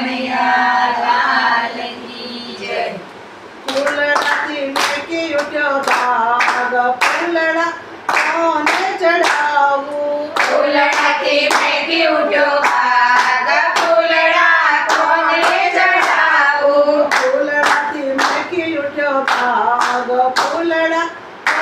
કનૈયા લાલ કી જય. ફૂલડાથી મેકી ઉઠ્યો ભાગ, ફૂલડા કોને ચડાવું? ફૂલડાથી મેકી ઉઠ્યો ભાગ, ફૂલડા કોને ચડાવું? ફૂલડાથી મેકી ઉઠ્યો ભાગ, ફૂલડા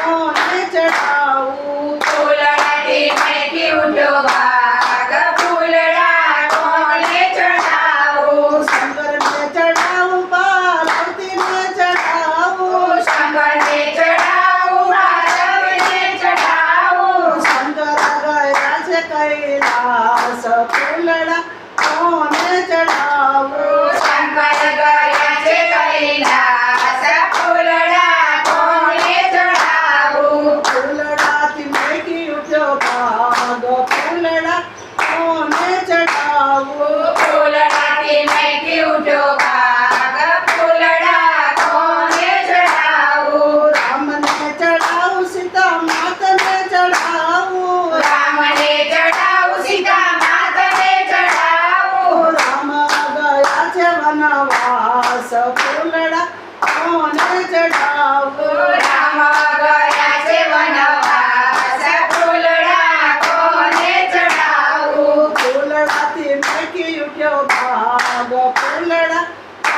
કોને ચડાવું? ફૂલડાથી મેકી ઉઠ્યો ભાગ, ફૂલડા કોને ચડાવું? શંકરને ચડાવું, પાર્વતીને ચડાવું. શંકરને ચડાવું, પાર્વતીને ચડાવું. શંકર ગયા છે કૈલાસ, ફૂલડા કોને ચડાવું? શંકર ગયા છે કૈલાસ, ફૂલડા કોને ચડાવું? ફૂલડાથી મેકી ઉઠ્યો ભાગ, ફૂલડા કોને ચડાવું? ફૂલડાથી મેકી ઉઠ્યો ભાગ, ફૂલડા કોને ચડાવું? રામને ચડાવું, સીતા માતને ચડાવું. રામને ચડાવું, સીતા માતને ચડાવું. રામ ગયા છે વનવાસ, ફૂલડા કોને ચડાવું? રામ ગયા છે વનવાસ, ફૂલડા કોને ચડાવું? ફૂલડાથી મેકી ઉઠ્યો ભાગ, ફૂલડા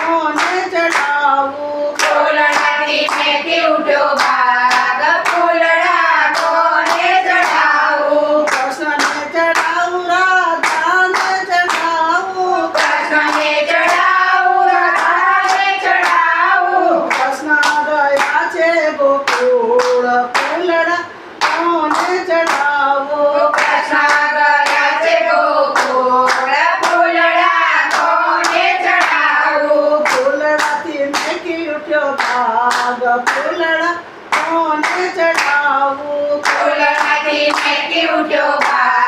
કોને ચડાવું? ફૂલડાથી મેકી ઉઠ્યો ભાગ, ફૂલડા કોને ચડાવું? કૃષ્ણને ચડાવું, રાધાને ચડાવું. કૃષ્ણને ચડાવું, રાધાને ચડાવું. કૃષ્ણ ગયા છે ગોકુળ, ફૂલડા કોને ચડાવું? કૃષ્ણ ગયા છે ગોકુળ, ફૂલડા કોને ચડાવું? ફૂલડાથી મેકી ઉઠ્યો ભાગ, ફૂલડા કોને ચડાવું? ફૂલડાથી મેકી ઉઠ્યો ભાગ,